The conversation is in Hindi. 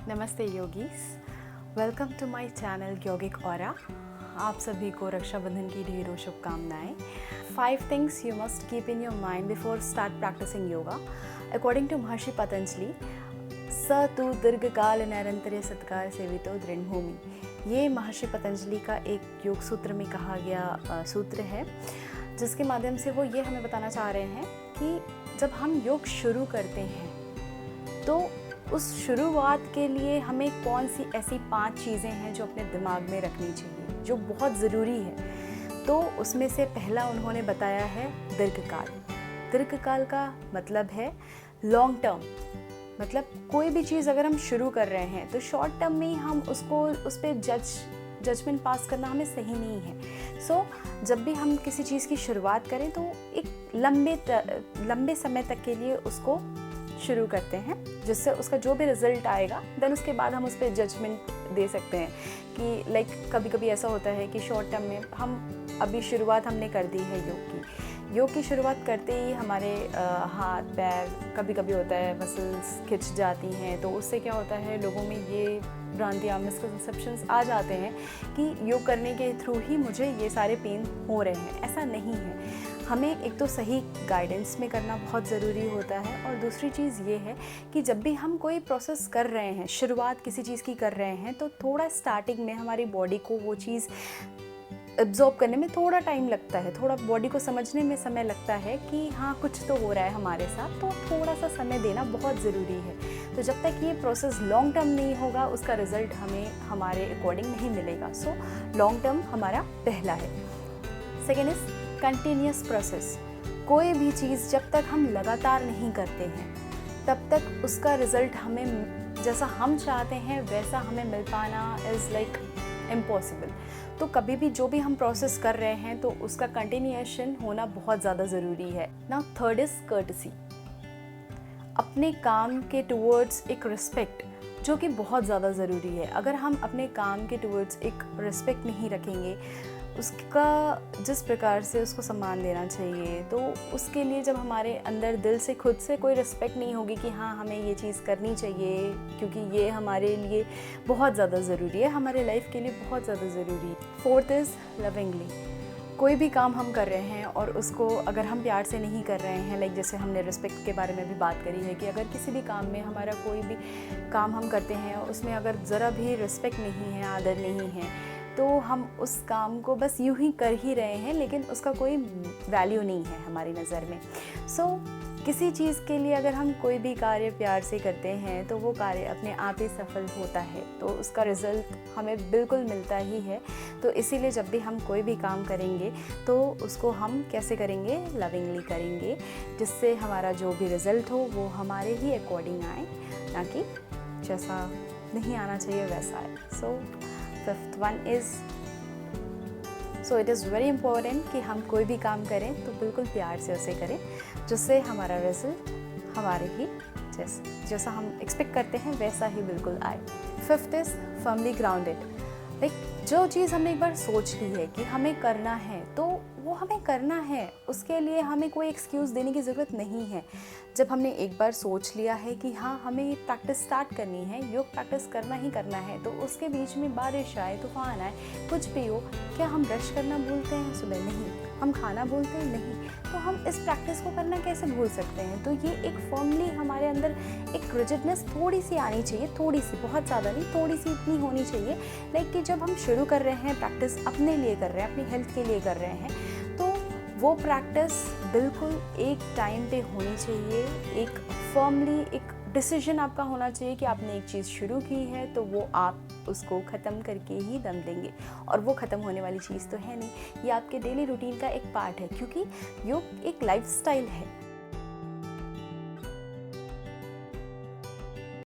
नमस्ते yogis, welcome to my channel Yogic Aura. आप सभी को रक्षाबंधन की ढेरों शुभकामनाएं। 5 things you must keep in your mind before start practising yoga. According to Maharshi Patanjali, स तु दीर्घकाल नैरंतर्य सत्कार सेवितो दृढ़भूमि। ये महर्षि पतंजलि का एक योग सूत्र में कहा गया सूत्र है, जिसके माध्यम से वो ये हमें बताना चाह रहे हैं कि जब हम योग शुरू करते हैं तो उस शुरुआत के लिए हमें कौन सी ऐसी 5 चीज़ें हैं जो अपने दिमाग में रखनी चाहिए, जो बहुत ज़रूरी है। तो उसमें से पहला उन्होंने बताया है दीर्घकाल। दीर्घकाल का मतलब है लॉन्ग टर्म। मतलब कोई भी चीज़ अगर हम शुरू कर रहे हैं तो शॉर्ट टर्म में ही हम उस पर जजमेंट पास करना हमें सही नहीं है। सो जब भी हम किसी चीज़ की शुरुआत करें तो एक लंबे समय तक के लिए उसको शुरू करते हैं, जिससे उसका जो भी रिजल्ट आएगा देन उसके बाद हम उस पर जजमेंट दे सकते हैं कि कभी कभी ऐसा होता है कि शॉर्ट टर्म में हम अभी शुरुआत हमने कर दी है योग की शुरुआत करते ही हमारे हाथ पैर कभी कभी होता है मसल्स खिंच जाती हैं। तो उससे क्या होता है, लोगों में ये भ्रांतियाँ मिसकंसेप्शंस आ जाते हैं कि योग करने के थ्रू ही मुझे ये सारे पेन हो रहे हैं। ऐसा नहीं है। हमें एक तो सही गाइडेंस में करना बहुत ज़रूरी होता है, और दूसरी चीज़ ये है कि जब भी हम कोई प्रोसेस कर रहे हैं, शुरुआत किसी चीज़ की कर रहे हैं, तो थोड़ा स्टार्टिंग में हमारी बॉडी को वो चीज़ एब्जॉर्ब करने में थोड़ा टाइम लगता है, थोड़ा बॉडी को समझने में समय लगता है कि हाँ कुछ तो हो रहा है हमारे साथ। तो थोड़ा सा समय देना बहुत ज़रूरी है। तो जब तक ये प्रोसेस लॉन्ग टर्म नहीं होगा उसका रिज़ल्ट हमें हमारे अकॉर्डिंग नहीं मिलेगा। सो लॉन्ग टर्म हमारा पहला है। Second is continuous process. कोई भी चीज़ जब तक हम लगातार नहीं करते हैं तब तक उसका रिज़ल्ट हमें जैसा हम चाहते हैं वैसा हमें मिल पाना इज़ लाइक इम्पॉसिबल। तो कभी भी जो भी हम प्रोसेस कर रहे हैं तो उसका कंटिन्यूएशन होना बहुत ज़्यादा ज़रूरी है। Now third is courtesy. अपने काम के टुवर्ड्स एक रिस्पेक्ट, जो कि बहुत ज़्यादा ज़रूरी है। अगर हम अपने काम के टुवर्ड्स एक रिस्पेक्ट नहीं रखेंगे, उसका जिस प्रकार से उसको सम्मान देना चाहिए, तो उसके लिए जब हमारे अंदर दिल से खुद से कोई रिस्पेक्ट नहीं होगी कि हाँ हमें ये चीज़ करनी चाहिए क्योंकि ये हमारे लिए बहुत ज़्यादा ज़रूरी है, हमारे लाइफ के लिए बहुत ज़्यादा ज़रूरी है। Fourth is lovingly. कोई भी काम हम कर रहे हैं और उसको अगर हम प्यार से नहीं कर रहे हैं, लाइक जैसे हमने रिस्पेक्ट के बारे में भी बात करी है कि अगर किसी भी काम में हमारा कोई भी काम हम करते हैं उसमें अगर ज़रा भी रिस्पेक्ट नहीं है, आदर नहीं है, तो हम उस काम को बस यूं ही कर ही रहे हैं, लेकिन उसका कोई वैल्यू नहीं है हमारी नज़र में। सो किसी चीज़ के लिए अगर हम कोई भी कार्य प्यार से करते हैं तो वो कार्य अपने आप ही सफल होता है, तो उसका रिज़ल्ट हमें बिल्कुल मिलता ही है। तो इसीलिए जब भी हम कोई भी काम करेंगे तो उसको हम कैसे करेंगे, लविंगली करेंगे, जिससे हमारा जो भी रिज़ल्ट हो वो हमारे ही अकॉर्डिंग आए, ना कि जैसा नहीं आना चाहिए वैसा आए। So fifth one is, so it is very important कि हम कोई भी काम करें तो बिल्कुल प्यार से उसे करें, जिससे हमारा रिजल्ट हमारे ही जैसा हम एक्सपेक्ट करते हैं वैसा ही बिल्कुल आए। Fifth is firmly grounded. Like जो चीज़ हमने एक बार सोच ली है कि हमें करना है तो वो हमें करना है, उसके लिए हमें कोई एक्सक्यूज़ देने की ज़रूरत नहीं है। जब हमने एक बार सोच लिया है कि हाँ हमें ये प्रैक्टिस स्टार्ट करनी है, योग प्रैक्टिस करना ही करना है, तो उसके बीच में बारिश आए, तूफान आए, कुछ भी हो, क्या हम ब्रश करना भूलते हैं सुबह? नहीं। हम खाना भूलते हैं? नहीं। तो हम इस प्रैक्टिस को करना कैसे भूल सकते हैं? तो ये एक फर्मली हमारे अंदर एक रिजिडनेस थोड़ी सी आनी चाहिए, थोड़ी सी, बहुत ज़्यादा नहीं, थोड़ी सी इतनी होनी चाहिए। लाइक कि जब हम शुरू कर रहे हैं प्रैक्टिस, अपने लिए कर रहे हैं, अपनी हेल्थ के लिए कर रहे हैं, तो वो प्रैक्टिस बिल्कुल एक टाइम पे होनी चाहिए। एक फर्मली एक डिसीजन आपका होना चाहिए कि आपने एक चीज़ शुरू की है तो वो आप उसको ख़त्म करके ही दम देंगे, और वो ख़त्म होने वाली चीज़ तो है नहीं। ये आपके डेली रूटीन का एक पार्ट है, क्योंकि योग एक लाइफस्टाइल है।